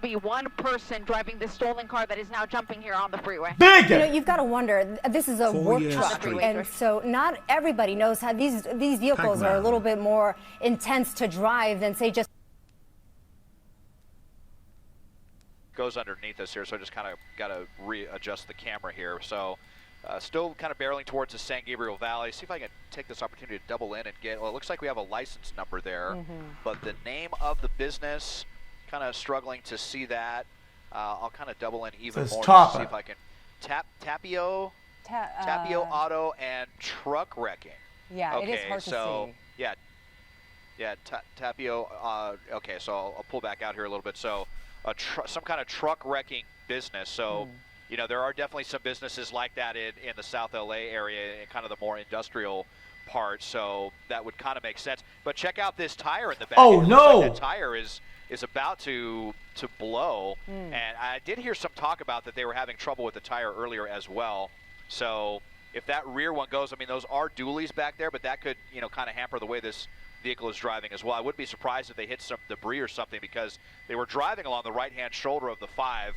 be one person driving this stolen car that is now jumping here on the freeway. Big! You know, you've got to wonder, this is a work truck, and so not everybody knows how these vehicles are a little bit more intense to drive than, say, just... Goes underneath us here, so I just kind of got to readjust the camera here. So still kind of barreling towards the San Gabriel Valley. See if I can take this opportunity to double in and get, well, it looks like we have a license number there, but the name of the business, kind of struggling to see that. I'll kind of double in even more to see if I can. Tapio Auto and Truck Wrecking. Yeah, okay, it is hard to see. Yeah, Tapio, okay, so I'll pull back out here a little bit. So some kind of truck wrecking business. So, you know, there are definitely some businesses like that in the South LA area, in kind of the more industrial part. So that would kind of make sense. But check out this tire in the back. Oh, no! Like that tire is about to blow. And I did hear some talk about that they were having trouble with the tire earlier as well. So if that rear one goes, I mean, those are dualies back there, but that could, you know, kind of hamper the way this vehicle is driving as well. I wouldn't be surprised if they hit some debris or something, because they were driving along the right-hand shoulder of the 5,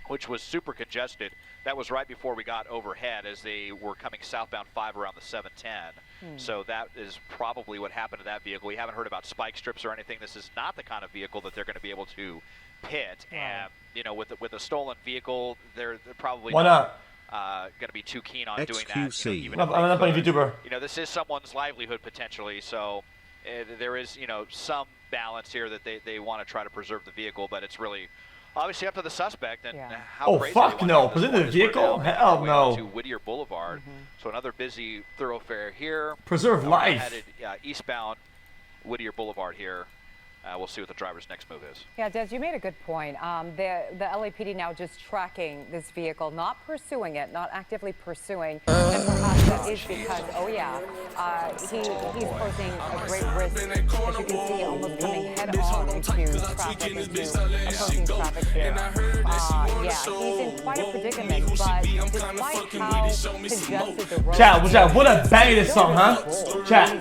which was super congested. That was right before we got overhead as they were coming southbound 5 around the 710. So that is probably what happened to that vehicle. We haven't heard about spike strips or anything. This is not the kind of vehicle that they're going to be able to pit. And, you know, with a stolen vehicle, they're probably not going to be too keen on doing that. You know, I'm not a YouTuber. You know, this is someone's livelihood potentially, so there is, you know, some balance here that they want to try to preserve the vehicle, but it's really obviously up to the suspect and how crazy fuck no! Preserve the vehicle? Hell no! To Whittier Boulevard, so another busy thoroughfare here. Preserve life. Headed eastbound Whittier Boulevard here. We'll see what the driver's next move is. Yeah, Des, you made a good point. The LAPD now just tracking this vehicle, not pursuing it, not actively pursuing. And perhaps that is because, he's posing a great risk, as you can see, almost coming head on into traffic, into opposing traffic here. He's in quite a predicament, but despite how congested the road Chat, what a bang this song, huh? Chat.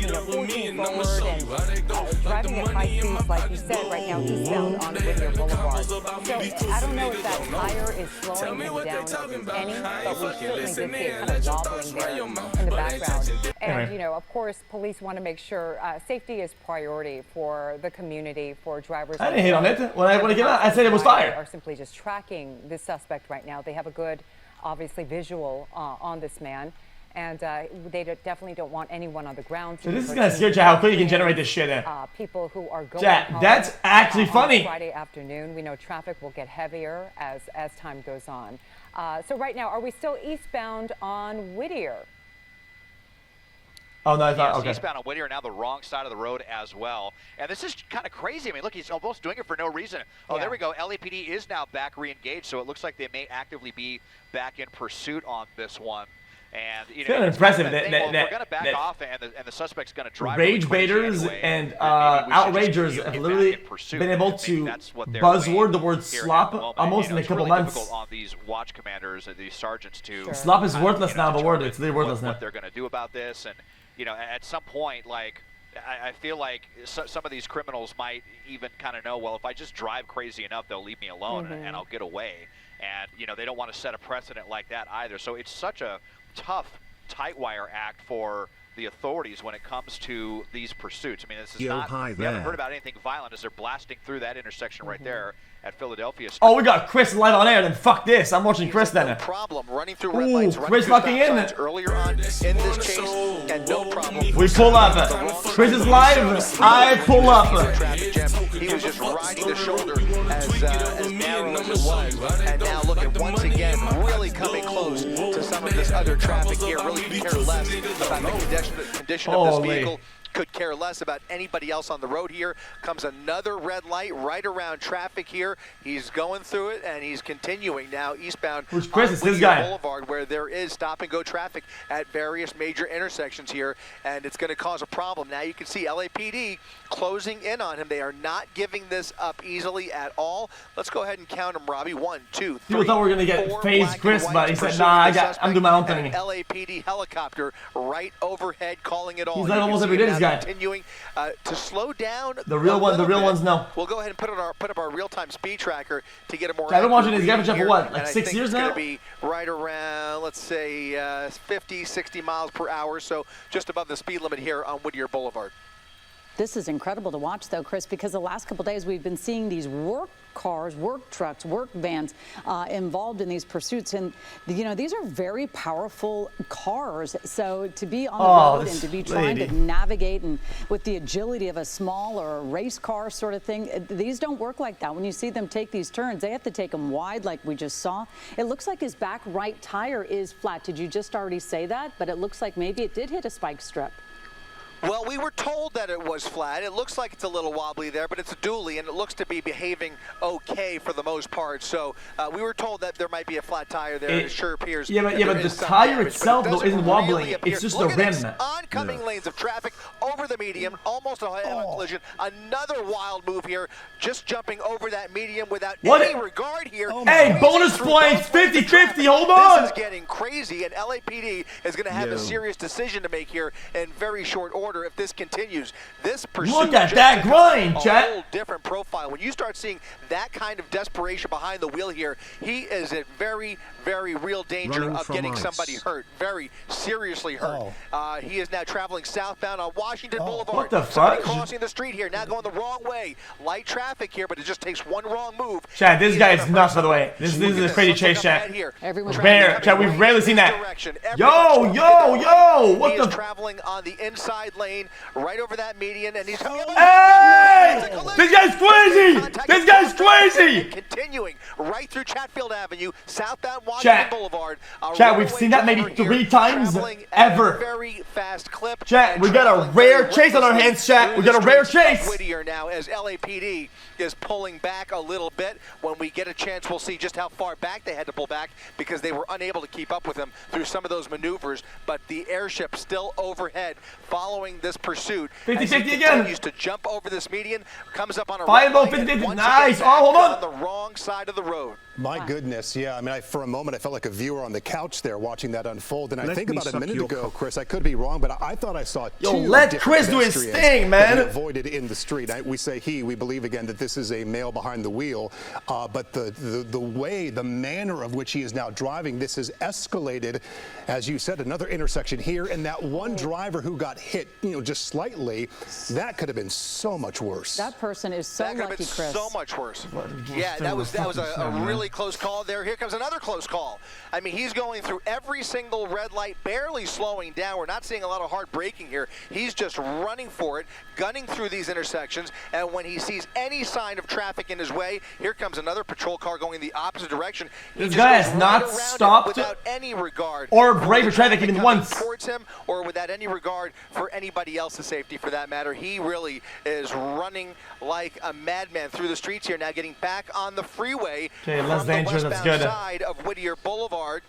Pushing forward and driving at high speeds, like you said, right now eastbound on Whittier Boulevard. So I don't know if that tire is slowing him down any, but we certainly did see it kind of wobbling there in the background. And, you know, of course, police want to make sure safety is priority for the community, for drivers. I didn't hit on it. When I came out, I said it was fire. They are simply just tracking this suspect right now. They have a good, obviously, visual on this man. And they definitely don't want anyone on the ground. So this is gonna scare you how quick you can generate this shit in. People who are going home, that's actually funny. Friday afternoon, we know traffic will get heavier as time goes on. So right now, are we still eastbound on Whittier? Oh no, I thought okay. Eastbound on Whittier, now the wrong side of the road as well. And this is kind of crazy. I mean, look, he's almost doing it for no reason. Oh, there we go. LAPD is now back re-engaged, so it looks like they may actively be back in pursuit on this one. And you know, it's impressive that we're going to back off, and the suspect's going to drive. Rage baiters and outragers have literally been able to buzzword the word slop almost in a couple months. Difficult on these watch commanders and these sergeants to. Slop is worthless now. The word, it's literally worthless now. What they're going to do about this, and you know, at some point, like I feel like some of these criminals might even kind of know, well, if I just drive crazy enough, they'll leave me alone and I'll get away. And you know, they don't want to set a precedent like that either. So it's such a tough tight wire act for the authorities when it comes to these pursuits. I mean, this is not, we haven't heard about anything violent as they're blasting through that intersection right there at Philadelphia. Oh, we got Chris live on air, then fuck this. I'm watching Chris then. Problem running through red lights. Chris locking in. Earlier on in this chase, and no problem. We pull up. Chris is live. I pull up. He was just riding the shoulder as narrow as it was. And now look at once again, really coming close to some of this other traffic here. Really could care less about the condition of this vehicle. Could care less about anybody else on the road here. Comes another red light right around traffic here. He's going through it, and he's continuing now eastbound on Whittier Boulevard, where there is stop-and-go traffic at various major intersections here, and it's going to cause a problem. Now you can see LAPD closing in on him. They are not giving this up easily at all. Let's go ahead and count them, Robbie. 1, 2, 3. People thought we were going to get phased Chris, but he said, nah, I'm doing my own thing. LAPD helicopter right overhead calling it all. He's like almost every day. guy. Continuing to slow down. The real ones, no. We'll go ahead and put up our real-time speed tracker to get a more. I've been watching this guy for what, like 6 years now? It's going to be right around, let's say, 50, 60 miles per hour, so just above the speed limit here on Whittier Boulevard. This is incredible to watch, though, Chris, because the last couple of days we've been seeing these work cars, work trucks, work vans involved in these pursuits. And, you know, these are very powerful cars. So to be on the road and to be trying to navigate and with the agility of a small or a race car sort of thing, these don't work like that. When you see them take these turns, they have to take them wide like we just saw. It looks like his back right tire is flat. Did you just already say that? But it looks like maybe it did hit a spike strip. Well, we were told that it was flat. It looks like it's a little wobbly there, but it's a dually, and it looks to be behaving okay for the most part. So we were told that there might be a flat tire there. It sure appears. Yeah, but the tire itself, though, isn't wobbling. It's just a rim. Oncoming lanes of traffic over the median, almost a head-on collision. Another wild move here, just jumping over that median without any regard here. Hey, bonus points, 50-50, hold on. This is getting crazy, and LAPD is going to have a serious decision to make here in very short order. If this continues, this pursuit. Look at that grind, chat. A whole different profile. When you start seeing that kind of desperation behind the wheel here, he is in very, very real danger of getting somebody hurt, very seriously hurt. He is now traveling southbound on Washington Boulevard. What the fuck? Somebody crossing the street here, now going the wrong way. Light traffic here, but it just takes one wrong move. Chad, this guy is nuts, by the way. This is a crazy chase, Chad. Rare, Chad. We've rarely seen that. Yo, what the? He is traveling on the inside lane, right over that median, and he's coming. Hey! This guy's crazy! This guy's crazy! Continuing right through Chatfield Avenue, southbound Washington Boulevard. Chat, we've seen that maybe 3 times ever. Very fast clip. Chat, we got a rare chase on our hands, chat. We got a rare chase. Whittier now, as LAPD is pulling back a little bit. When we get a chance, we'll see just how far back they had to pull back because they were unable to keep up with him through some of those maneuvers. But the airship still overhead, following this pursuit. 50-50 again. Used to jump over this median, comes up on a 50-50. Nice. Hold on. On the wrong side of the road. My goodness, yeah. I mean, for a moment, I felt like a viewer on the couch there watching that unfold. And I think about a minute ago, Chris, I could be wrong, but I thought I saw two let Chris do his thing, man. Avoided in the street. We say he. We believe again that this is a male behind the wheel. But the way, the manner of which he is now driving, this has escalated. As you said, another intersection here, and that one driver who got hit, just slightly, that could have been so much worse. That person is so lucky, Chris. So much worse. Yeah, that was a really close call there. Here comes another close call. I mean, he's going through every single red light, barely slowing down. We're not seeing a lot of hard braking here. He's just running for it, gunning through these intersections, and when he sees any sign of traffic in his way, here comes another patrol car going the opposite direction. This guy has not stopped without any regard or brake for traffic even once towards him, or without any regard for anybody else's safety for that matter. He really is running like a madman through the streets here, now getting back on the freeway from the westbound side of Whittier Boulevard.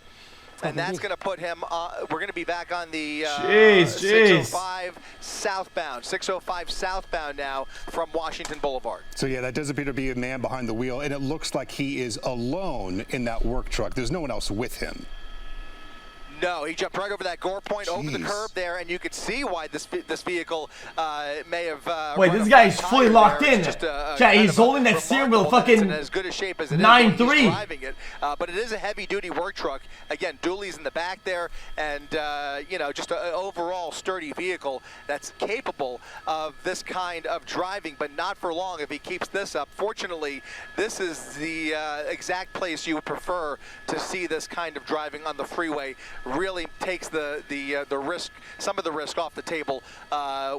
And that's going to put him, we're going to be back on the 605 southbound now from Washington Boulevard. So yeah, that does appear to be a man behind the wheel, and it looks like he is alone in that work truck. There's no one else with him. No, he jumped right over that gore point, over the curb there, and you could see why this vehicle may have. Wait, this guy is fully locked in. Chat, he's holding that steering wheel fucking as good a shape as it 9-3. Driving it, but it is a heavy-duty work truck. Again, dualies in the back there, and just an overall sturdy vehicle that's capable of this kind of driving, but not for long if he keeps this up. Fortunately, this is the exact place you would prefer to see this kind of driving on the freeway. Really takes the risk, some of the risk off the table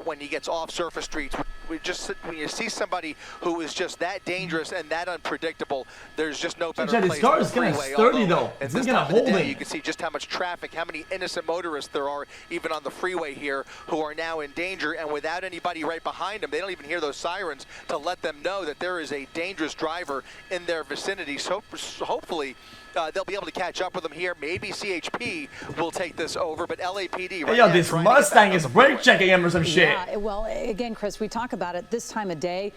when he gets off surface streets. When you see somebody who is just that dangerous and that unpredictable, there's just no better place. His car is kind of sturdy though. It's going to hold him. You can see just how much traffic, how many innocent motorists there are even on the freeway here who are now in danger, and without anybody right behind them, they don't even hear those sirens to let them know that there is a dangerous driver in their vicinity. So hopefully they'll be able to catch up with them here. Maybe CHP will take this over, but LAPD right now. This Mustang is brake checking him or some shit. Yeah, well, again, Chris, we talk about it this time of day.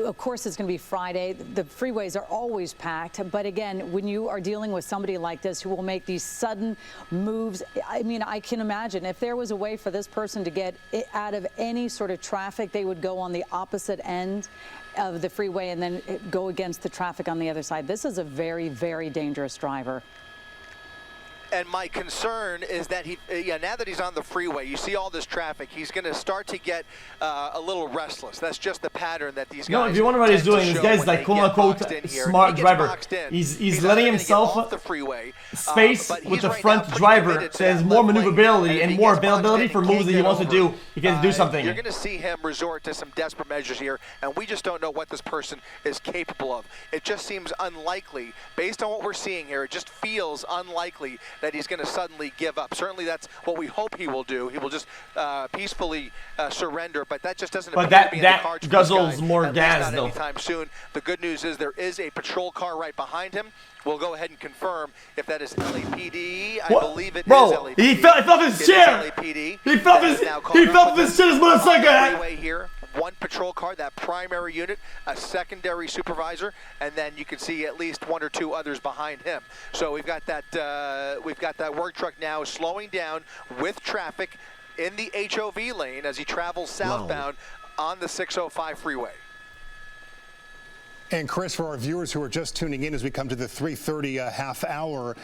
Of course, it's going to be Friday. The freeways are always packed. But again, when you are dealing with somebody like this who will make these sudden moves, I mean, I can imagine if there was a way for this person to get out of any sort of traffic, they would go on the opposite end of the freeway and then go against the traffic on the other side. This is a very, very dangerous driver. And my concern is that now that he's on the freeway, you see all this traffic, he's going to start to get a little restless. That's just the pattern that these guys. No, if you wonder what he's doing, this guy's like quote unquote smart driver. He's letting himself the freeway space with the front driver, so he has more maneuverability and more availability for moves that he wants to do. He can do something. You're going to see him resort to some desperate measures here, and we just don't know what this person is capable of. It just seems unlikely, based on what we're seeing here. It just feels unlikely that he's going to suddenly give up. Certainly that's what we hope he will do. He will just peacefully surrender, but that just doesn't appear to be in the cards for this guy, more gas, though. Anytime soon. The good news is there is a patrol car right behind him. We'll go ahead and confirm if that is LAPD. I believe it is LAPD. He fell off his chair. LAPD. He fell off his chair. His motorcycle. Freeway here. One patrol car, that primary unit, a secondary supervisor, and then you can see at least one or two others behind him. So we've got that work truck now slowing down with traffic in the HOV lane as he travels southbound on the 605 freeway. And Chris, for our viewers who are just tuning in as we come to the 3:30 half hour,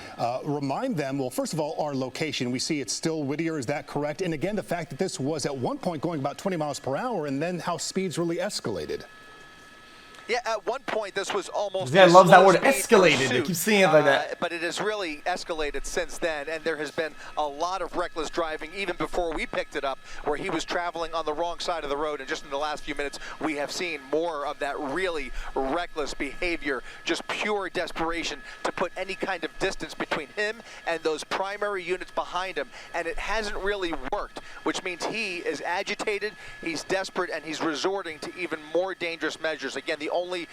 remind them, well, first of all, our location. We see it's still Whittier, is that correct? And again, the fact that this was at one point going about 20 miles per hour and then how speeds really escalated. Yeah, at one point this was almost. Yeah, loves that word, escalated. I keep seeing it like that. But it has really escalated since then, and there has been a lot of reckless driving even before we picked it up, where he was traveling on the wrong side of the road. And just in the last few minutes, we have seen more of that really reckless behavior, just pure desperation to put any kind of distance between him and those primary units behind him. And it hasn't really worked, which means he is agitated, he's desperate, and he's resorting to even more dangerous measures. Again, the only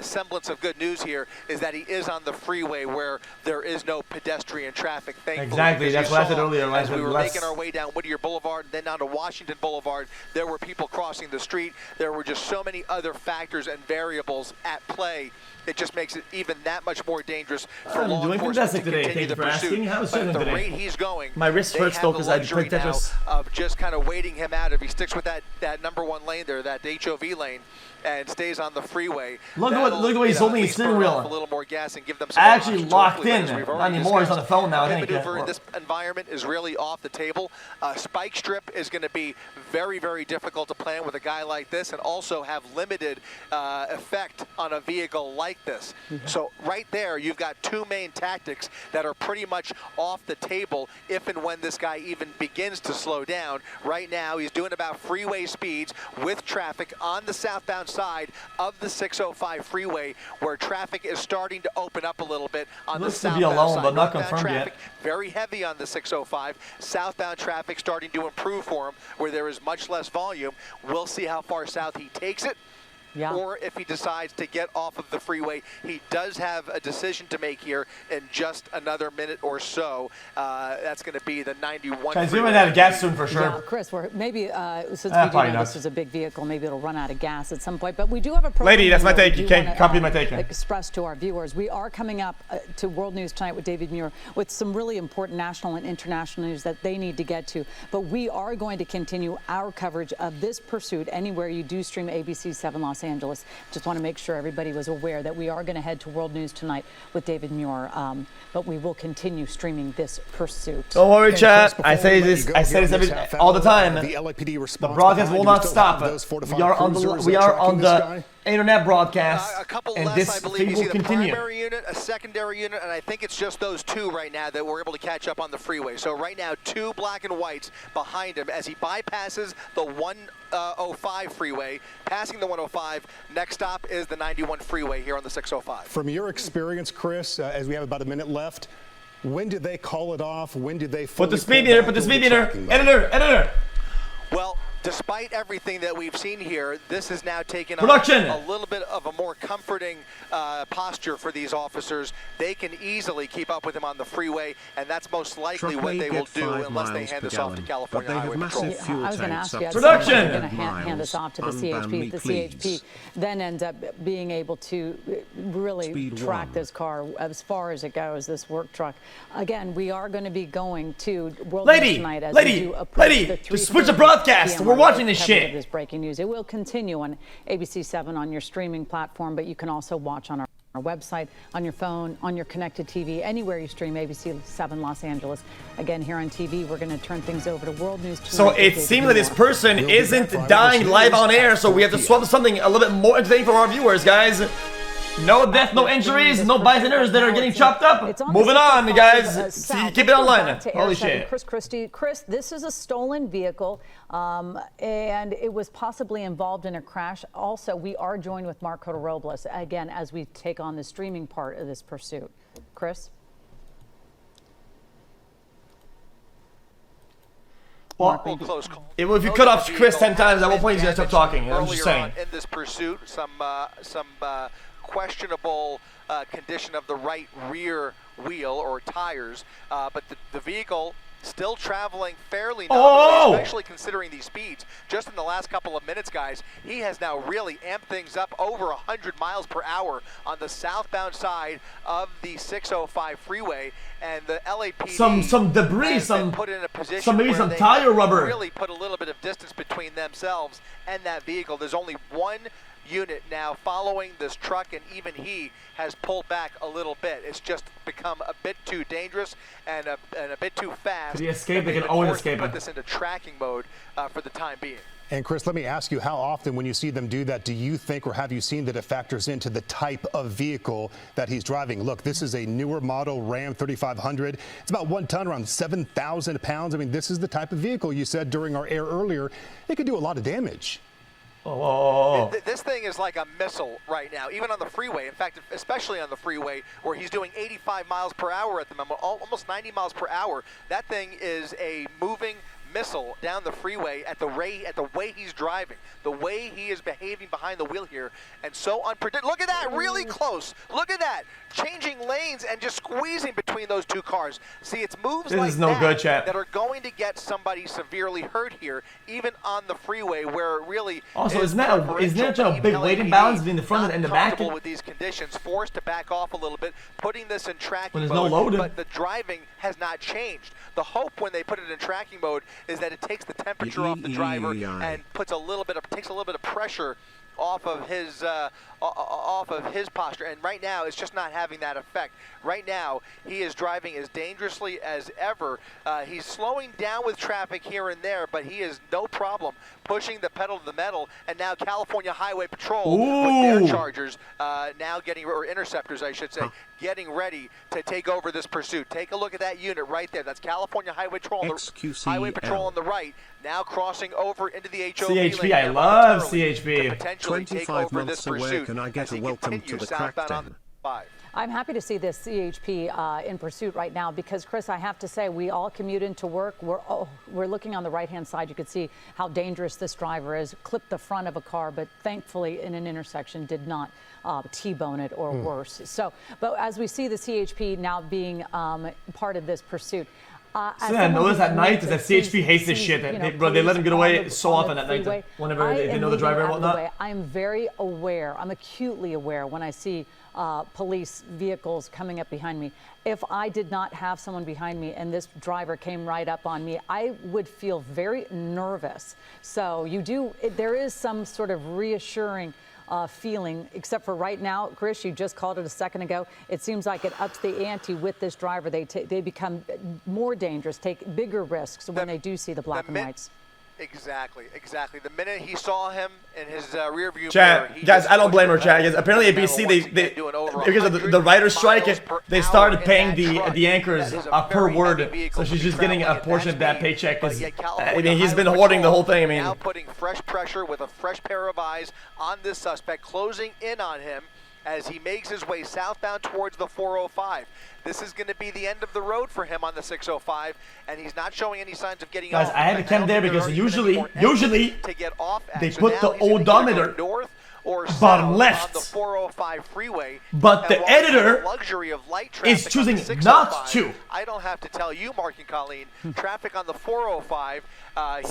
semblance of good news here is that he is on the freeway where there is no pedestrian traffic, thankfully. Exactly, that's what I said earlier. As we were making our way down Whittier Boulevard and then down to Washington Boulevard, there were people crossing the street. There were just so many other factors and variables at play. It just makes it even that much more dangerous for law enforcement to continue the pursuit. But at the rate he's going, my wrist hurts though because I played Tetris. Of just kind of waiting him out. If he sticks with that #1 lane there, that HOV lane, and stays on the freeway. Look at the way he's holding his steering wheel. A little more gas and give them some. I actually locked in. Not anymore. He's on the phone now. I think. Maneuver in this environment is really off the table. Spike strip is going to be very, very difficult to plan with a guy like this, and also have limited effect on a vehicle like this. So right there, you've got two main tactics that are pretty much off the table if and when this guy even begins to slow down. Right now, he's doing about freeway speeds with traffic on the southbound side of the 605 freeway, where traffic is starting to open up a little bit on the southbound side. Looks to be alone, but not confirmed yet. Very heavy on the 605. Southbound traffic starting to improve for him, where there is much less volume. We'll see how far south he takes it. Yeah. Or if he decides to get off of the freeway. He does have a decision to make here in just another minute or so. That's going to be the 91. He's going to run out of gas soon for sure. Yeah, Chris, maybe since we do know this is a big vehicle, maybe it'll run out of gas at some point. But we do have a program. Lady, that's my take. You can't copy my take. Express to our viewers. We are coming up to World News tonight with David Muir with some really important national and international news that they need to get to. But we are going to continue our coverage of this pursuit anywhere you do stream ABC 7 Los Angeles. Just want to make sure everybody was aware that we are going to head to World News tonight with David Muir, but we will continue streaming this pursuit. Don't worry, chat. I say this all the time. The broadcast will not stop. We are on the internet broadcast, a couple and less, this I believe. thing You see will the continue. primary unit, a secondary unit, and I think it's just those two right now that we're able to catch up on the freeway. So right now, two black and whites behind him as he bypasses the 105 freeway, passing the 105. Next stop is the 91 freeway here on the 605. From your experience, Chris, as we have about a minute left, when did they call it off? When did they put the speed meter? Put the speed meter. Editor. Well, Despite everything that we've seen here, this has now taken Production. a little bit of a more comforting posture for these officers. They can easily keep up with him on the freeway, and that's most likely what they will do unless they hand this off to California Highway Patrol. I was going to ask you, Production. they're going to hand this off to the CHP. The CHP then ends up being able to really track this car as far as it goes, this work truck. Again, we are going to be going to World News tonight as we do approach the just switch the broadcast. We're watching this shit. This breaking news. It will continue on ABC7 on your streaming platform, but you can also watch on our website, on your phone, on your connected TV, anywhere you stream ABC7 Los Angeles. Again, here on TV, we're going to turn things over to World News tonight. So it seems like this person isn't dying live on air, so we have to swap to something a little bit more entertaining for our viewers, guys. No death, no injuries, no bystanders that are getting chopped up. Moving on, guys. See, keep it online. Holy shit. Chris Christie. Chris, this is a stolen vehicle, and it was possibly involved in a crash. Also, we are joined with Mark Cota-Robles, again, as we take on the streaming part of this pursuit. Chris? Well, if you cut off Chris 10 times, at one point he's going to stop talking. I'm just saying. In this pursuit, some questionable condition of the right rear wheel or tires, but the vehicle still traveling fairly nominally, especially considering these speeds. Just in the last couple of minutes, guys, he has now really amped things up over 100 miles per hour on the southbound side of the 605 freeway, and the LAPD some debris, put in a position maybe where some they tire rubber. Really put a little bit of distance between themselves and that vehicle. There's only one unit now following this truck, and even he has pulled back a little bit. It's just become a bit too dangerous and a bit too fast. Could he escape? They can always escape. Put this into tracking mode for the time being. And Chris, let me ask you, how often when you see them do that, do you think or have you seen that it factors into the type of vehicle that he's driving? Look, this is a newer model Ram 3500. It's about 1 ton, around 7,000 pounds. I mean, this is the type of vehicle you said during our air earlier. It could do a lot of damage. This thing is like a missile right now, even on the freeway. In fact, especially on the freeway where he's doing 85 miles per hour at the moment, almost 90 miles per hour. That thing is a moving missile down the freeway at the way he's driving, the way he is behaving behind the wheel here, and so unpredictable. Look at that, really close. Look at that, changing lanes and just squeezing between those two cars. See, it's moves like that that are going to get somebody severely hurt here, even on the freeway where it really also isn't that a big weight imbalance between the front and the back? With these conditions, forced to back off a little bit, putting this in tracking mode, no load. But the driving has not changed. The hope when they put it in tracking mode is that it takes the temperature off the driver and takes a little bit of pressure off of his posture, and right now it's just not having that effect. Right now he is driving as dangerously as ever. He's slowing down with traffic here and there, but he is no problem pushing the pedal to the metal. And now California Highway Patrol with their chargers now or interceptors I should say, getting ready to take over this pursuit. Take a look at that unit right there. That's California Highway Patrol on the right, now crossing over into the HOV CHP, lane. I love CHP. Potentially take over this pursuit. Can I get a welcome to the crackdown? I'm happy to see this CHP in pursuit right now because, Chris, I have to say, we all commute into work. We're looking on the right-hand side. You can see how dangerous this driver is. Clipped the front of a car, but thankfully in an intersection did not T-bone it or worse. So, but as we see the CHP now being part of this pursuit, I noticed at night is that CHP hates this shit. They let him get away so often at night whenever they know the driver and whatnot. I'm very aware. I'm acutely aware when I see police vehicles coming up behind me. If I did not have someone behind me and this driver came right up on me, I would feel very nervous. So there is some sort of reassuring feeling, except for right now, Chris, you just called it a second ago. It seems like it ups the ante with this driver. They become more dangerous, take bigger risks when they do see the black and whites. Exactly. The minute he saw him in his rear view mirror, guys, I don't blame her, Chad. Apparently, ABC because of the writer's strike, they started paying the anchors per word, so she's just getting a portion of that paycheck. I mean, he's been hoarding the whole thing. I mean, now putting fresh pressure with a fresh pair of eyes on this suspect, closing in on him. as he makes his way southbound towards the 405. This is going to be the end of the road for him on the 605, and he's not showing any signs of getting off. Guys, I had to come there because usually to get off they put the odometer north or bottom south left on the 405 freeway, but the editor luxury of light is choosing not to. I don't have to tell you, Mark and Colleen, traffic on the 405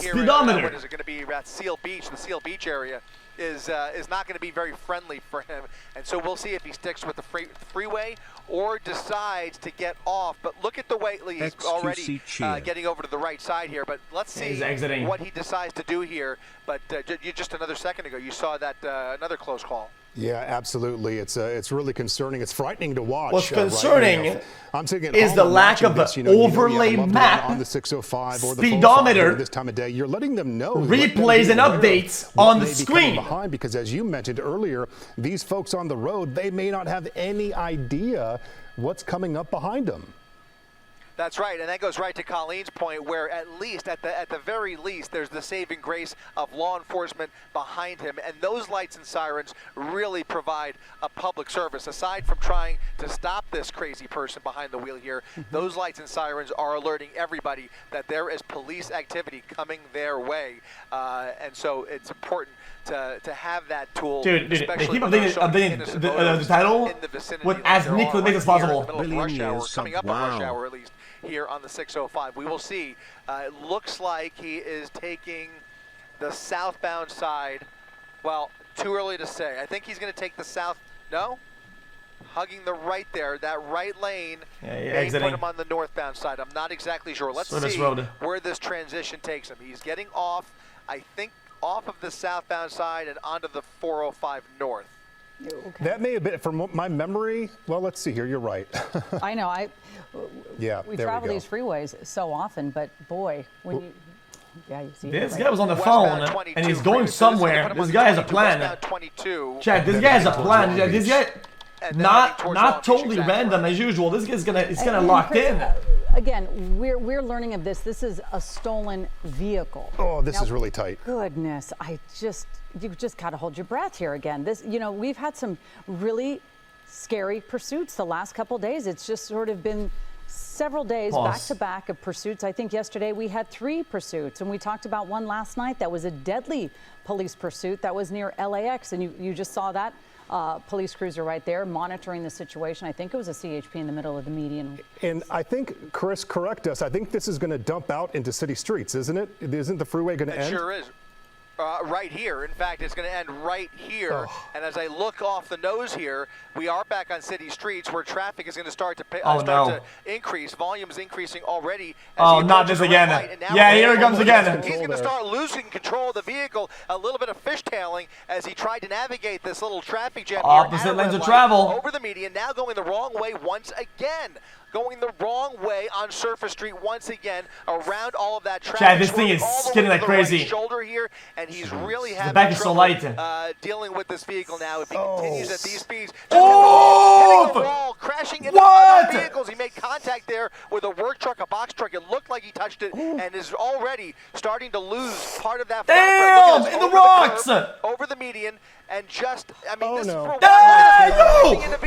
here Speedometer. what is it going to be at Seal Beach, the Seal Beach area, is not going to be very friendly for him, and so we'll see if he sticks with the freeway or decides to get off. But look at the way he's already getting over to the right side here. But let's see what he decides to do here. But just another second ago, you saw that another close call. Yeah, absolutely. It's really concerning. It's frightening to watch. What's concerning is the home lack of this, the overlay you have a loved one map, on the 605 or the speedometer, this time of day. You're letting them know replays and updates on the screen. Behind, because as you mentioned earlier, these folks on the road, they may not have any idea what's coming up behind them. That's right, and that goes right to Colleen's point, where at the very least, there's the saving grace of law enforcement behind him, and those lights and sirens really provide a public service. Aside from trying to stop this crazy person behind the wheel here, those lights and sirens are alerting everybody that there is police activity coming their way, and so it's important to have that tool. Dude, they keep updating the title with as uniquely as possible. Coming up on rush hour at least. Here on the 605. We will see. It looks like he is taking the southbound side. Well, too early to say. I think he's going to take the south. No? Hugging the right there. That right lane. They put him on the northbound side. I'm not exactly sure. Let's see where this transition takes him. He's getting off, I think, off of the southbound side and onto the 405 north. Okay. That may have been, from my memory, well, let's see here, you're right. I know, we travel go. these freeways so often, but boy, when you see this guy was on the phone and he's going somewhere. This guy has a plan. Chad, this guy has a plan. This guy, not totally random as usual. This guy's gonna locked in. Again, we're learning of this. This is a stolen vehicle. Oh, this is really tight. Goodness, you just gotta hold your breath here again. This, we've had some really scary pursuits the last couple days. It's just sort of been several days back to back of pursuits. I think yesterday we had 3 pursuits, and we talked about one last night that was a deadly police pursuit that was near LAX, and you just saw that police cruiser right there monitoring the situation. I think it was a CHP in the middle of the median. And I think, Chris, correct us, I think this is going to dump out into city streets, isn't it? Isn't the freeway going to end? It sure is. Right here. In fact, it's going to end right here. And as I look off the nose here, we are back on city streets where traffic is going to start to increase. Volume's increasing already. Not this again. Yeah, here it comes again. He's going to start losing control of the vehicle. A little bit of fishtailing as he tried to navigate this little traffic jam. Opposite lanes of travel. Over the median, now going the wrong way once again. Going the wrong way on Surface Street once again around all of that traffic. Chad, this thing is getting like crazy. Right shoulder here, and he's really having back is so light. Dealing with this vehicle now. If he continues at these speeds, hitting the wall, crashing into other vehicles. He made contact there with a work truck, a box truck. It looked like he touched it, and is already starting to lose part of that. Damn! In the rocks! Over the median. And just, this is for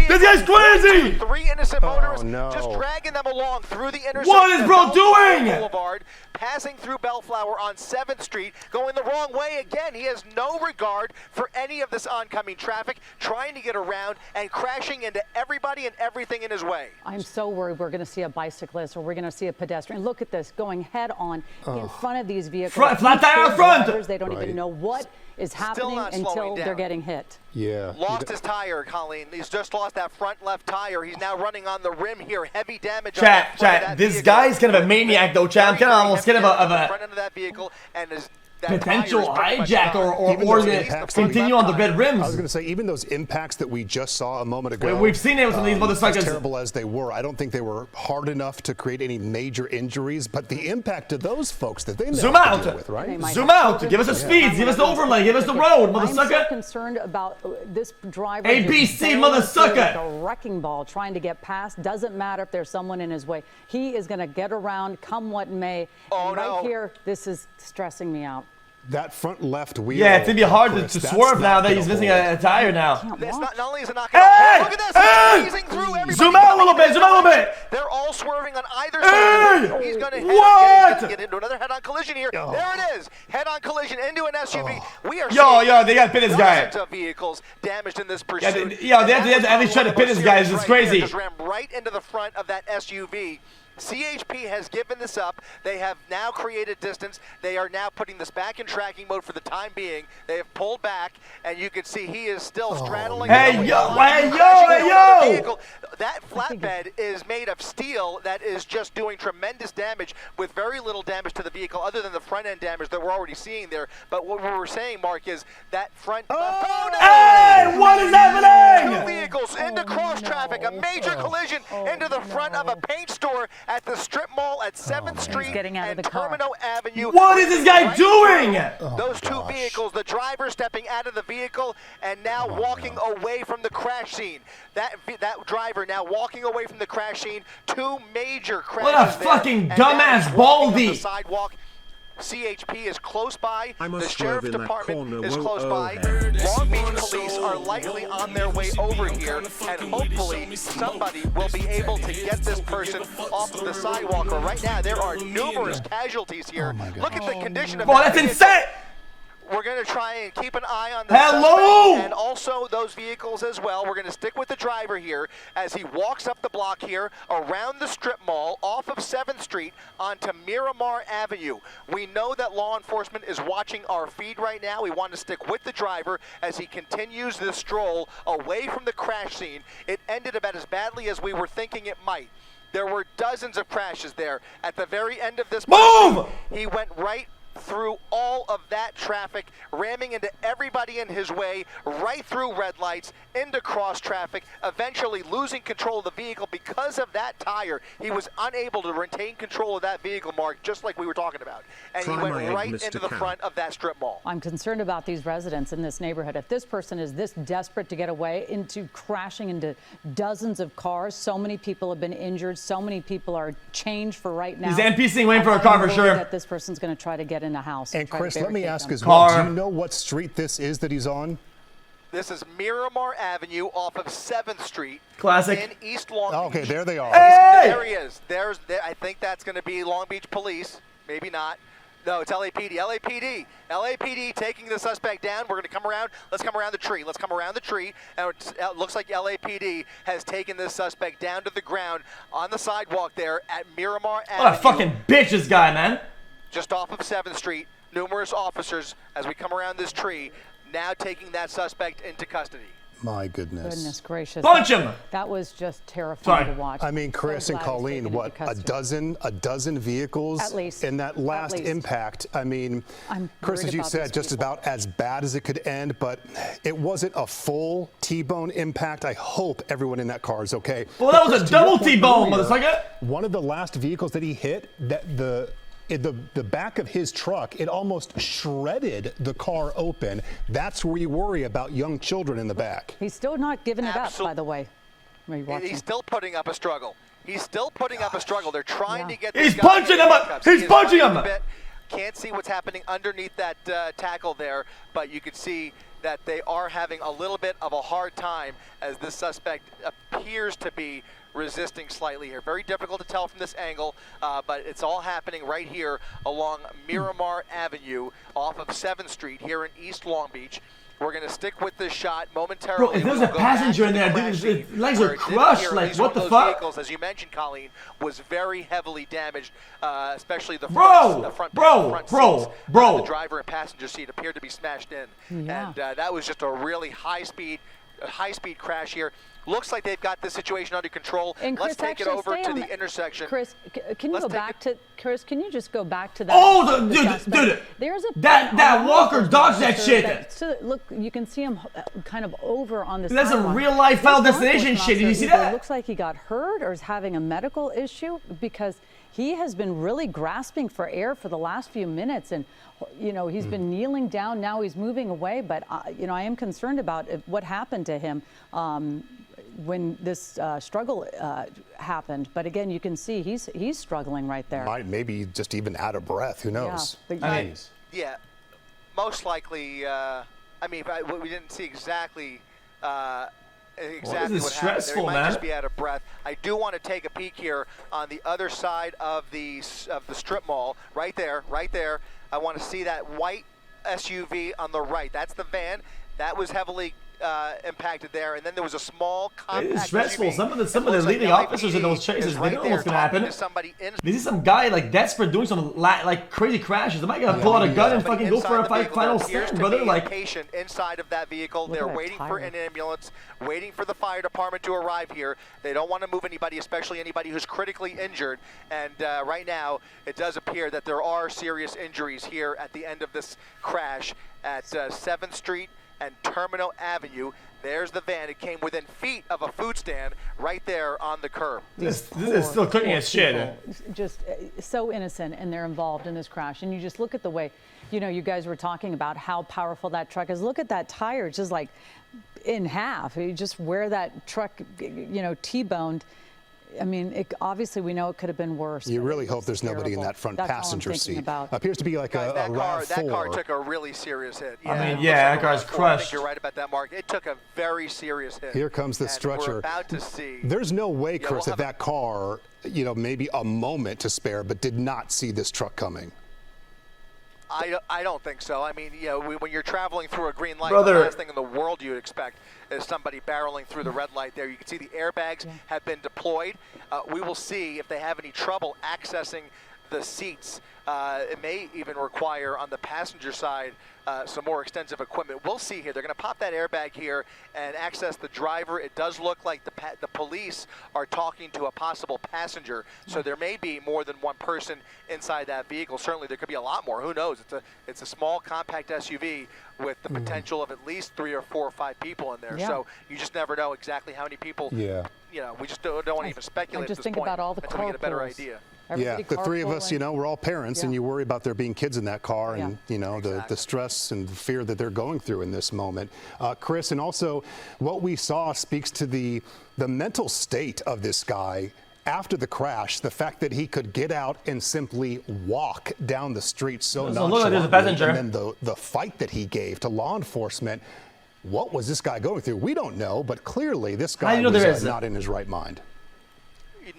this guy's crazy! 3 innocent motorists just dragging them along through the intersection. What is bro doing? Boulevard, passing through Bellflower on 7th Street, going the wrong way again. He has no regard for any of this oncoming traffic, trying to get around and crashing into everybody and everything in his way. I'm so worried we're going to see a bicyclist or we're going to see a pedestrian. Look at this, going head on in front of these vehicles. Flat tire out front! They don't even know what is happening until they're getting hit. Yeah. Lost his tire, Colleen. He's just lost that front left tire. He's now running on the rim here. Heavy damage. Chat, this guy's kind of a maniac though, chat. I'm kind of almost kind of a front end of that vehicle and is potential hijack or continue on the red rims. I was going to say, even those impacts that we just saw a moment ago. We've seen it with some of these motherfuckers. As terrible as they were, I don't think they were hard enough to create any major injuries, but the impact to those folks that they zoom out, with, right? Zoom out, give us the speeds, give us the overlay, give us the road, motherfucker. I'm so concerned about this driver. ABC, motherfucker. The wrecking ball trying to get past. Doesn't matter if there's someone in his way. He is going to get around, come what may. Here, this is stressing me out. That front left wheel. Yeah, it's gonna be hard Chris, to that's swerve now not that he's gonna missing hold. a tire now. Not only is it not going Hey! to hold, look at this. Hey! He's squeezing through everybody. Zoom out a little bit. Zoom out a little bit. They're all swerving on either Hey! side. He's going to What? get into another head-on collision here. Oh. There it is. Head-on collision into an SUV. We are Yo, they gotta pin this guy. dozens of vehicles damaged in this pursuit. They have to at least try to pin this guy. This is crazy. Just ran right into the front of that SUV. CHP has given this up. They have now created distance. They are now putting this back in tracking mode for the time being. They have pulled back, and you can see he is still straddling. Hey, yo! That flatbed is made of steel that is just doing tremendous damage with very little damage to the vehicle other than the front end damage that we're already seeing there. But what we were saying, Mark, is that front left. Oh, no! Hey, what is happening? Two vehicles into cross traffic, a major collision into the front of a paint store at the strip mall at 7th Street and Terminal Avenue. What is this guy doing? Those two vehicles, the driver stepping out of the vehicle and now walking away from the crash scene. That driver now walking away from the crash scene. Two major crashes. What a fucking dumbass baldy. The sidewalk. CHP is close by. I must The sheriff's swerve in that department corner, is whoa, close oh, by. hey. Long Beach police are likely on their way over here, and hopefully somebody will be able to get this person off of the sidewalk. But right now, there are numerous casualties here. Look at the condition of Bro, that that's vehicle. insane. We're going to try and keep an eye on the Hello! suspect and also those vehicles as well. We're going to stick with the driver here as he walks up the block here around the strip mall off of 7th Street onto Miramar Avenue. We know that law enforcement is watching our feed right now. We want to stick with the driver as he continues this stroll away from the crash scene. It ended about as badly as we were thinking it might. There were dozens of crashes there. At the very end of this Move! he went right through all of that traffic, ramming into everybody in his way, right through red lights, into cross traffic, eventually losing control of the vehicle because of that tire. He was unable to retain control of that vehicle, Mark, just like we were talking about. And he went right into the front of that strip mall. I'm concerned about these residents in this neighborhood. If this person is this desperate to get away into crashing into dozens of cars, so many people have been injured, so many people are changed for right now. He's NPCing waiting for a car for sure. That this person's going to try to get in a house. And Chris, let me ask as Car. well, do you know what street this is that he's on? This is Miramar Avenue off of 7th Street. Classic. In East Long Beach. Okay, there they are. Hey! There he is. I think that's going to be Long Beach Police. Maybe not. No, it's LAPD. LAPD taking the suspect down. We're going to come around. Let's come around the tree. Let's come around the tree. And it looks like LAPD has taken this suspect down to the ground on the sidewalk there at Miramar Avenue. What a fucking bitch, this guy, man. Just off of 7th Street. Numerous officers, as we come around this tree, now taking that suspect into custody. My goodness. Goodness gracious. Punch him! That was just terrifying to watch. I mean, Chris So and glad he's Colleen, taken what, into a custody. dozen vehicles At least. in that last At least. impact. I mean, I'm Chris, worried as you about said, these just people. about as bad as it could end, but it wasn't a full T-bone impact. I hope everyone in that car is okay. Well, that was Chris, a to your double point T-bone, earlier, motherfucker. One of the last vehicles that he hit, that the back of his truck, it almost shredded the car open. That's where you worry about young children in the back. He's still not giving it up, by the way. Are you watching? He's still putting up a struggle. He's still putting up a struggle. They're trying to get He's this guy punching him up. handcuffs. He's He is punching fighting him. a bit. Can't see what's happening underneath that tackle there, but you can see that they are having a little bit of a hard time as this suspect appears to be resisting slightly here. Very difficult to tell from this angle, but it's all happening right here along Miramar Avenue off of 7th Street here in East Long Beach. We're going to stick with this shot momentarily. Bro, if there's We'll a go passenger back in to there, the dude, crash his scene legs where are it did crushed. appear at Like, least what one the of those fuck? vehicles, as you mentioned, Colleen, was very heavily damaged, especially the Bro, front bro, front bro, seats. bro. The driver and passenger seat appeared to be smashed in. Yeah. And that was just a really high-speed crash here. Looks like they've got the situation under control. And Chris, Let's take it actually, over stay to on the intersection. Chris, can you Let's go take back to Chris? Can you just go back to that? Oh, the dude, suspect? dude. There's a That Walker dodged that shit. Look, you can see him kind of over on the. That's a sideline. real-life Final This law Destination enforcement shit. Did you officer see either that? Looks like he got hurt or is having a medical issue because he has been really grasping for air for the last few minutes, and he's been kneeling down. Now he's moving away, but I am concerned about what happened to him when this struggle happened. But again, you can see he's struggling right there. Maybe just even out of breath. Who knows? Yeah, but I mean, Yeah. most likely, I mean, we didn't see exactly exactly what happened there. He might just be out of breath. I do want to take a peek here on the other side of the strip mall, right there. I want to see that white SUV on the right. That's the van that was heavily impacted there, and then there was a small compact It's stressful. SUV. Some of the leading officers in those chases, they don't know what's gonna happen. They see some guy like desperate doing some like crazy crashes. They might gotta pull out a gun and fucking go for a final stand, brother. Like patient inside of that vehicle. They're waiting for an ambulance, waiting for the fire department to arrive here. They don't want to move anybody, especially anybody who's critically injured. And right now, it does appear that there are serious injuries here at the end of this crash at 7th Street and Terminal Avenue. There's the van. It came within feet of a food stand right there on the curb. This is still cooking as shit. Just so innocent, and they're involved in this crash. And you just look at the way, you know, you guys were talking about how powerful that truck is. Look at that tire. It's just like in half. You just where that truck, you know, T-boned. I mean, obviously we know it could have been worse. You really hope there's nobody in that front passenger seat. About. Appears to be like a RAV4. That car took a really serious hit. Yeah, I mean, yeah, that car's crushed. I think you're right about that, Mark. It took a very serious hit. Here comes the stretcher. We're about to see. There's no way, Chris, that car, you know, maybe a moment to spare, but did not see this truck coming. I don't think so. I mean, you know, when you're traveling through a green light, Brother, the last thing in the world you'd expect is somebody barreling through the red light there. You can see the airbags have been deployed. We will see if they have any trouble accessing the seats. It may even require on the passenger side some more extensive equipment. We'll see here. They're going to pop that airbag here and access the driver. It does look like the police are talking to a possible passenger, so there may be more than one person inside that vehicle. Certainly there could be a lot more. Who knows? It's a small compact SUV with the potential of at least 3 or 4 or 5 people in there. So you just never know exactly how many people. Yeah. You know, we just don't want to even speculate just at this think point about all the until we get a better idea. Everybody the three of us, you know, we're all parents, and you worry about there being kids in that car, and you know the stress and fear that they're going through in this moment. Chris, and also what we saw speaks to the mental state of this guy after the crash. The fact that he could get out and simply walk down the street so nonchalantly, and then the fight that he gave to law enforcement. What was this guy going through? We don't know, but clearly this guy was not in his right mind.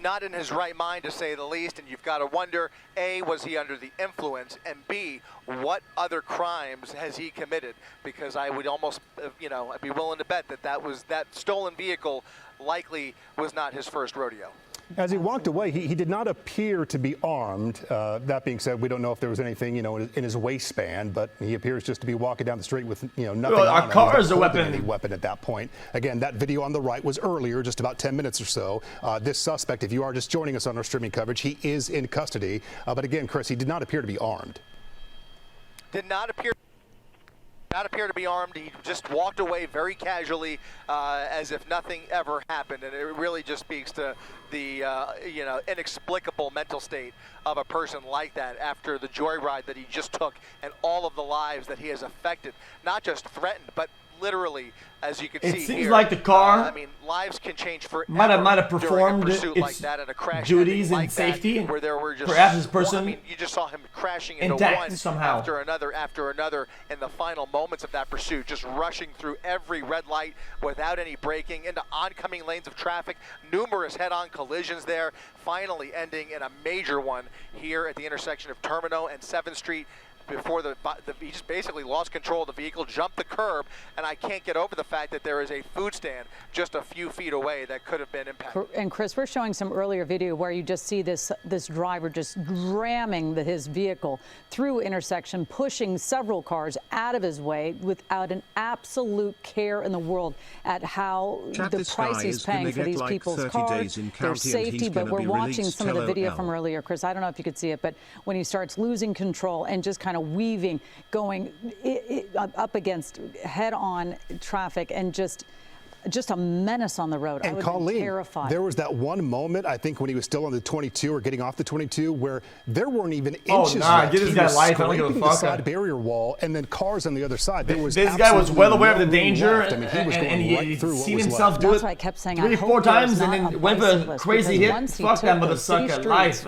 Not in his right mind, to say the least, and you've got to wonder, A, was he under the influence, and B, what other crimes has he committed? Because I would almost, you know, I'd be willing to bet that stolen vehicle likely was not his first rodeo. As he walked away, he did not appear to be armed. That being said, we don't know if there was anything, you know, in his waistband, but he appears just to be walking down the street with, you know, nothing on him. A car is a weapon. Any weapon at that point. Again, that video on the right was earlier, just about 10 minutes or so. This suspect, if you are just joining us on our streaming coverage, he is in custody. But again, Chris, he did not appear to be armed. Did not appear to be armed. He just walked away very casually, as if nothing ever happened, and it really just speaks to the you know, inexplicable mental state of a person like that after the joyride that he just took and all of the lives that he has affected, not just threatened, but literally, as you can see here. It seems like the car I mean, lives can change forever. might have performed its like that, and a crash duties like in safety. where there were just perhaps this person I mean, you just saw him crashing into one somehow after another in the final moments of that pursuit, just rushing through every red light without any braking into oncoming lanes of traffic, numerous head-on collisions there, finally ending in a major one here at the intersection of Terminal and 7th Street. Before he just basically lost control of the vehicle, jumped the curb, and I can't get over the fact that there is a food stand just a few feet away that could have been impacted. And Chris, we're showing some earlier video where you just see this driver just ramming his vehicle through intersection, pushing several cars out of his way without an absolute care in the world at how the price he's paying for these people's cars, their safety. But we're watching some of the video from earlier, Chris. I don't know if you could see it, but when he starts losing control and just kind of weaving, going up against head-on traffic, and just a menace on the road. And I would Colleen, be terrified. There was that one moment, I think, when he was still on the 22 or getting off the 22, where there weren't even inches left. Give this guy life. I don't give a fuck. The side barrier wall, and then cars on the other side. There was this guy was well aware of the danger, left. I mean, he was going right through what seen was himself left. do That's it why I kept saying 3 or 4 times, and then went for a crazy hit. Fuck that motherfucker life.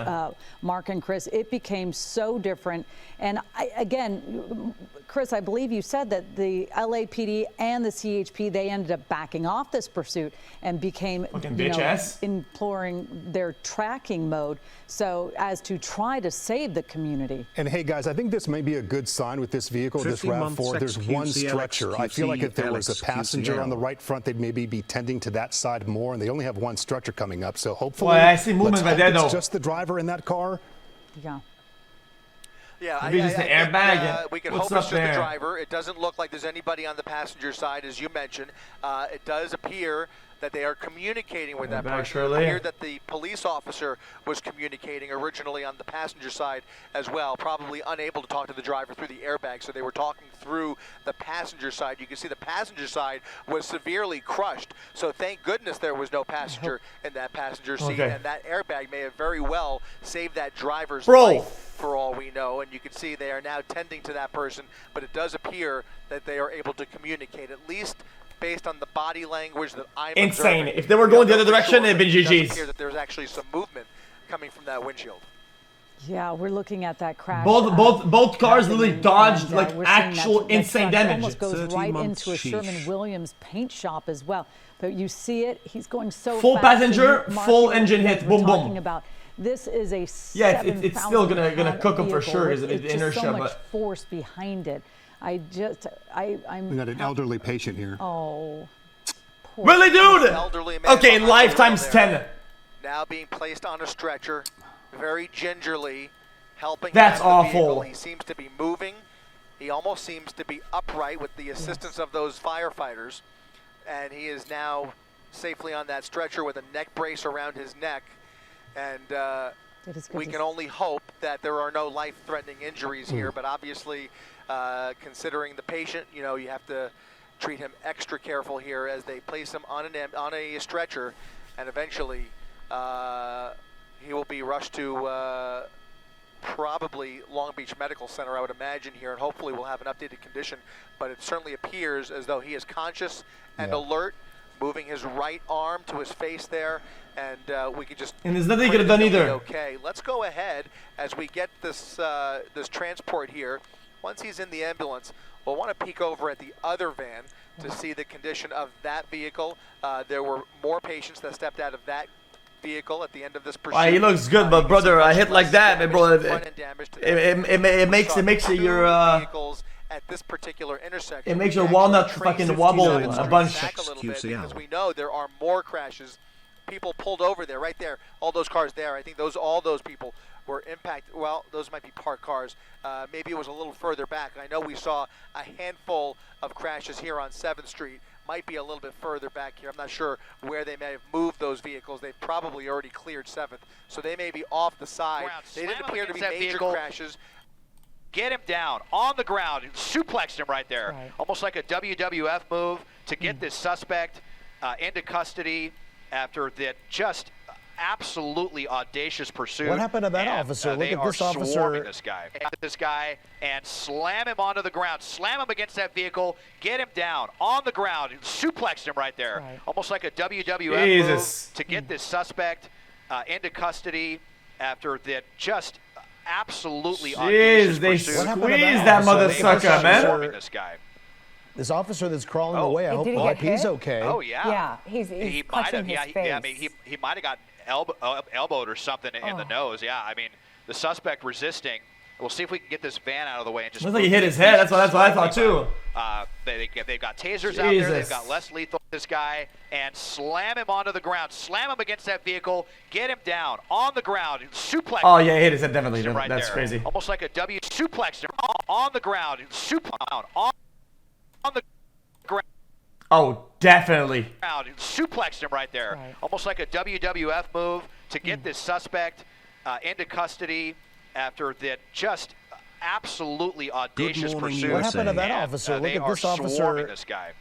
Mark and Chris, it became so different. And again, Chris, I believe you said that the LAPD and the CHP, they ended up backing off this pursuit and became, imploring their tracking mode so as to try to save the community. And hey, guys, I think this may be a good sign with this vehicle, this RAV4. There's one stretcher. I feel like if there was a passenger on the right front, they'd maybe be tending to that side more, and they only have one stretcher coming up. So hopefully, I see movement right there, though. It's just the driver in that car. Yeah. Yeah, maybe just the airbag. We can hope it's just the driver. It doesn't look like there's anybody on the passenger side, as you mentioned. It does appear that they are communicating with that person. It appeared that the police officer was communicating originally on the passenger side as well, probably unable to talk to the driver through the airbag, so they were talking through the passenger side. You can see the passenger side was severely crushed, so thank goodness there was no passenger in that passenger seat, and that airbag may have very well saved that driver's life for all we know, and you can see they are now tending to that person, but it does appear that they are able to communicate, at least based on the body language that I'm insane. observing. If they were going the other direction, it'd been GG's. It does appear that there's actually some movement coming from that windshield. Yeah, we're looking at that crash. Both cars literally dodged like actual insane damage. Almost goes right into a Sherman-Williams paint shop as well. But you see it, he's going so full fast. Passenger, full engine hit, boom, boom. About. This is a it's still gonna cook him for sure. Is it the inertia? So much force behind it. I'm. We got an elderly patient here. Oh. Really, dude? Okay, life times 10. Now being placed on a stretcher, very gingerly, helping. That's awful. He seems to be moving. He almost seems to be upright with the assistance of those firefighters, and he is now safely on that stretcher with a neck brace around his neck. And we can only hope that there are no life-threatening injuries here, but obviously, considering the patient, you know, you have to treat him extra careful here as they place him on a stretcher, and eventually he will be rushed to probably Long Beach Medical Center, I would imagine here, and hopefully we'll have an updated condition, but it certainly appears as though he is conscious and alert, moving his right arm to his face there, and we could just. And there's nothing he could have done either. Okay, let's go ahead as we get this this transport here. Once he's in the ambulance, we'll want to peek over at the other van to see the condition of that vehicle. There were more patients that stepped out of that vehicle at the end of this pursuit. He looks good, but brother, a hit like that, bro, it makes your at this particular intersection. It makes your walnut fucking wobble a bunch. Back a little bit because we know there are more crashes. People pulled over there, right there. All those cars there. I think all those people were impacted. Well, those might be parked cars. Maybe it was a little further back. I know we saw a handful of crashes here on 7th Street. Might be a little bit further back here. I'm not sure where they may have moved those vehicles. They've probably already cleared 7th, so they may be off the side. They didn't appear to be major crashes. Get him down on the ground, suplexed him right there. Almost like a WWF move to get this suspect into custody after that just absolutely audacious pursuit. What happened to that officer? Look at this officer. Swarming this guy and slam him onto the ground, slam him against that vehicle, get him down on the ground, suplexed him right there. Almost like a WWF move to get this suspect into custody after that just absolutely audacious pursuit. What happened to that motherfucker, man? This guy. This officer that's crawling away, I hope he's okay. Oh, yeah. Yeah, he's clutching his face. I mean, he might have gotten elbowed or something in the nose. Yeah, I mean, the suspect resisting. We'll see if we can get this van out of the way and just. Looks like he hit his head. That's what I thought too. They've got tasers out there. They've got less lethal. This guy and slam him onto the ground. Slam him against that vehicle. Get him down on the ground. Suplex. Oh yeah, he hit his head definitely. Right That's there. crazy. Almost like a W. Suplex him on the ground. Suplex on the ground. Oh, definitely. Suplexed him right there. Almost like a WWF move to get this suspect into custody after that just absolutely audacious pursuit. What happened to that officer? Look at this officer. This guy.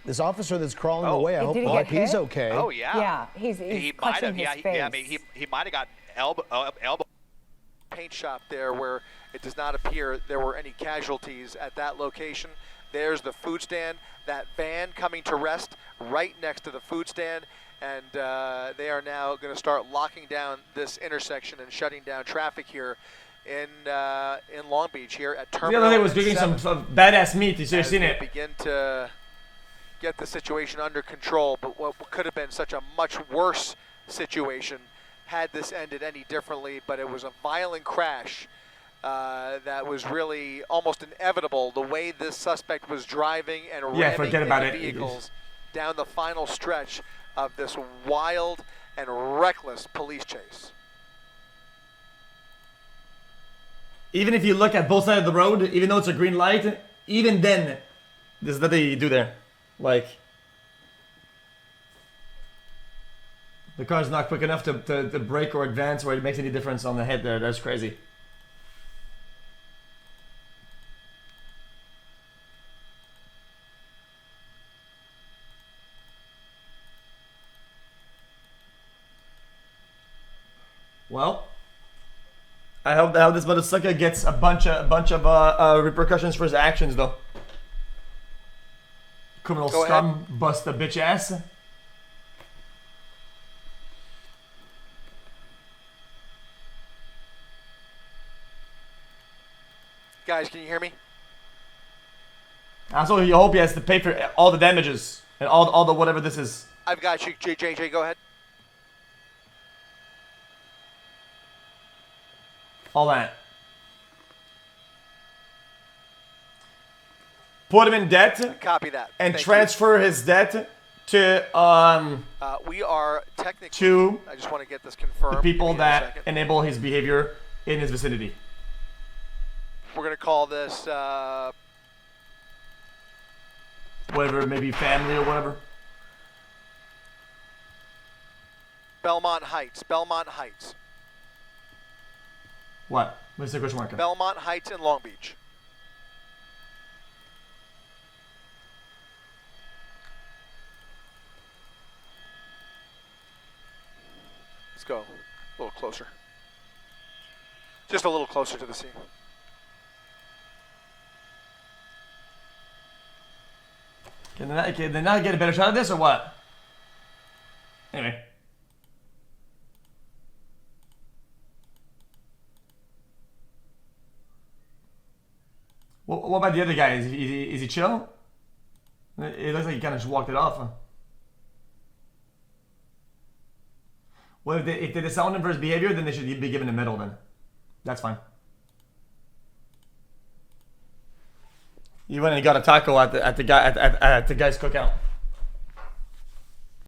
This officer that's crawling away, I hope he's okay. Oh, yeah. Yeah, he's clutching his face. Yeah, I mean, he might have got elbow. Paint shop there where it does not appear there were any casualties at that location. There's the food stand, that van coming to rest right next to the food stand, and they are now going to start locking down this intersection and shutting down traffic here in Long Beach here at Terminal. The other day was drinking some badass meat. You should have seen it. Begin to get the situation under control, but what could have been such a much worse situation had this ended any differently. But it was a violent crash that was really almost inevitable. The way this suspect was driving and ramming into vehicles down the final stretch of this wild and reckless police chase. Even if you look at both sides of the road, even though it's a green light, even then, there's nothing you do there. Like, the car's not quick enough to brake or advance where it makes any difference on the head there. That's crazy. Well, I hope this motherfucker gets a bunch of repercussions for his actions, though. Criminal scum, bust a bitch ass. Guys, can you hear me? Also, you hope he has to pay for all the damages and all the whatever this is. I've got you, JJ. Go ahead. All that. Put him in debt. Copy that. And transfer his debt to we are technically to I just want to get this confirmed. The people that enable his behavior in his vicinity. We're gonna call this whatever, maybe family or whatever. Belmont Heights. Belmont Heights. What? What's the question mark? Belmont Heights in Long Beach. Let's go a little closer. Just a little closer to the scene. Can they not get a better shot of this or what? Anyway. What about the other guy? Is he chill? It looks like he kind of just walked it off. Huh? Well, if they disown him for his behavior, then they should be given a medal then. That's fine. You went and got a taco at the guy's cookout.